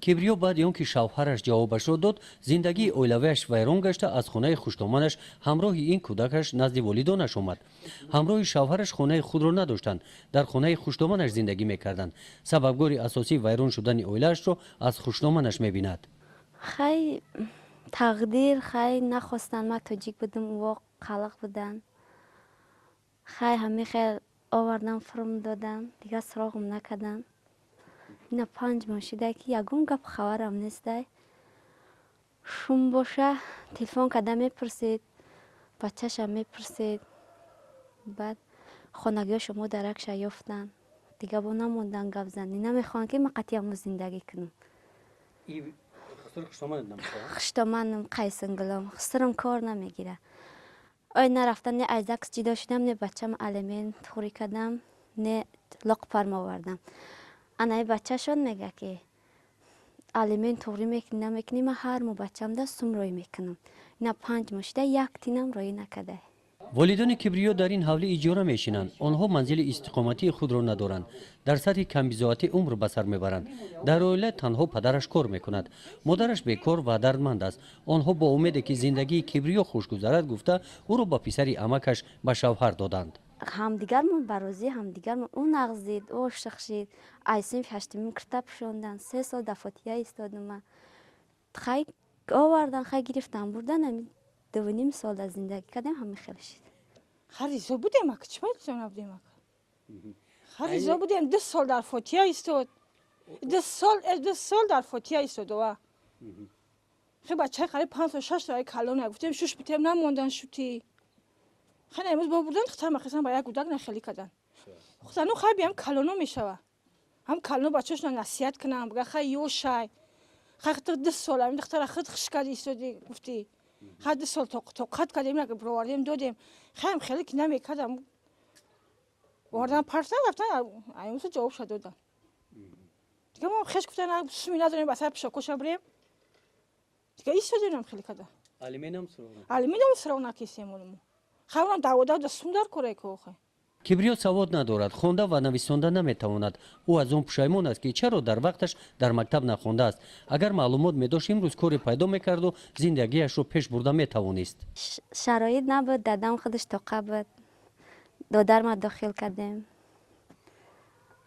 کبریو بعد آنکه شوهرش جوابش را داد زندگی اویلویش ویران گشته از خانه خوشتامنش همراه این کودکش نزد والدانش آمد. همراه شوهرش خانه خود را نداشتند، در خانه خوشتامنش زندگی میکردند. سببگار اساسی ویران شدن اویلش را از خوشتامنش میبیند. خیلی تقدیر خیلی نخواستن ما تاجیک بودم و خلق بودن. خیلی آوردم فرم دادم دیگه سراغم نکردن. اینا 5 ماه شده که یگون گپ خبرم نیست. شوم باشه تلفن کردم میپرسید، بچه‌شم میپرسید. بعد خانگی شما درکش یافتن دیگه با نموندن گپ زنی نمیخوان که من قطعی همون زندگی کنم. خشتامنم قیسنگلم خسرم کار نمیگیره. آی نرفتم نه ایزکس جدا شدم نه بچه‌م علمین توری کردم نه لق پرم آوردم. انا بچه‌شون میگه که علمین توری میکنی نمیکنی من هر مو بچه‌م دستم روی میکنم. نه 5 ماه شده یک تینم روی نکرده. والدان کبریو در این حوله اجاره میشینند. آنها منزل استقامتی خود را ندارند. در سطح کمبیزاتی عمر به سر میبرند. در اویله تنها پدرش کار میکند. مادرش بیکار و دردمند است. آنها با امید که زندگی کبریو خوش گذرد گفته او را با پسری عمکش به شوهر دادند. همدیگرمون برازی همدیگرمون اون نغزید او شخشید ایسیم هشتمین کتاب شوندن 3 سال دفاتیه ایستادم من خیلی آوردن خیلی گرفتن بردن 2.5 سال از زندگی کردم همین خیلی شد. خریزا بودیم اگه چه باید نبودیم خریزا بودیم 2 سال در فاتیه ایستاد 2 سال در فاتیه ایستاد و خیلی بچه خیلی 5 تا 6 تا کلان گفتیم شش بتیم نموندن شوتی خیلی امروز با بردن ختم خیلی با یک کودک نخلی کردن خودنو خیلی بیام کلانو میشوه هم کلانو بچه‌ش نصیحت کنم بگه خیلی یوشای خیلی 2 سال همین دختر خیلی خشکاد ایستادی گفتی خیلی 2 سال توقت کردیم نگه بروردیم دادیم خیلی که نمیکردم واردن پرسن گفتن ایموسو جواب شد دادن دیگه ما خیلی گفتن سومی نداریم بسر پیشاکوش بریم دیگه ایستادیم خیلی کده علمینم سراغ نکیسیم خیلی دعوت دستم در کره که کبریو سواد ندارد، خوانده و نویسنده نمیتواند. او از آن پشیمان است که چرا در وقتش در مکتب نخوانده است. اگر معلومات می‌داشت امروز کاری پیدا می‌کرد و زندگیش رو پیش برده می‌توانست. شرایط نبود دادم خودش طاقت بود دادر ما داخل کردیم.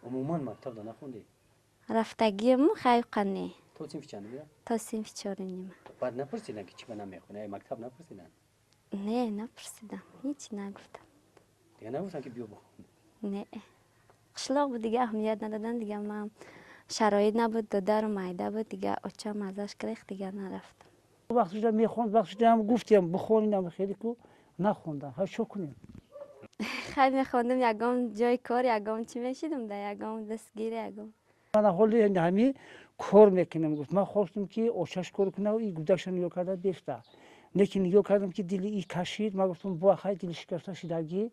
عموما مکتب نخوندی؟ رفتگیم خیلی قنی. تو صنف چند بودی؟ تا صنف 4 نیم. بعد نپرسیدن که چی نمیخونه؟ مکتب نپرسیدن؟ نه نپرسیدم هیچی نگفتم. دیگه نگفتن که بیا بخون؟ نه قشلاق بود دیگه اهمیت ندادن دیگه من شرایط نبود دادر و مایده بود دیگه اچم ازش گرفت دیگه نرفتم. وقتی داشتم میخوند وقتی داشتم گفتم بخونیم خیلی کو نخوندم ها چه کنیم خیلی میخوندم یگام جای کار یگام چی میشیدم ده یگام دستگیر یگام من حالی همین کار میکنم گفت من خواستم که اوچش کار کنم و این گودکش نگاه کرده بیفته لیکن نگاه کردم که دلی ای کشید من گفتم با خیلی دلش شکسته شدگی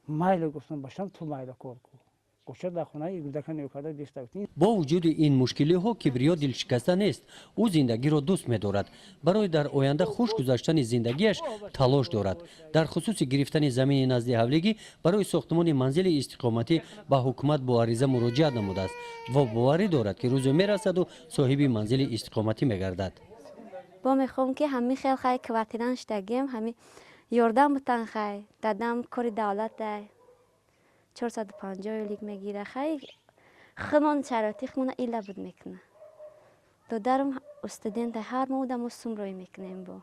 مایل گفتم باشم تو مایل کار کن اوچه در خونه این گودک نگاه کرده بیفته. با وجود این مشکلی ها کبریا دل شکسته نیست. او زندگی را دوست می‌دارد. برای در آینده خوش گذشتن زندگیش تلاش دارد. در خصوص گرفتن زمین نزد حولگی برای ساختمان منزل استقامتی به حکومت با عریضه مراجعه نموده است و باوری دارد که روز میرسد و صاحب منزل استقامتی میگردد. با میخوام که همین خیلی کوارتیران شدگیم همین یاردم بتن خیلی دادم کاری دولت ده 450 لیگ میگیره خیلی خمان شرایطی خمونه ایلا بود میکنه دادرم استودنت هر مودم سوم روی میکنیم با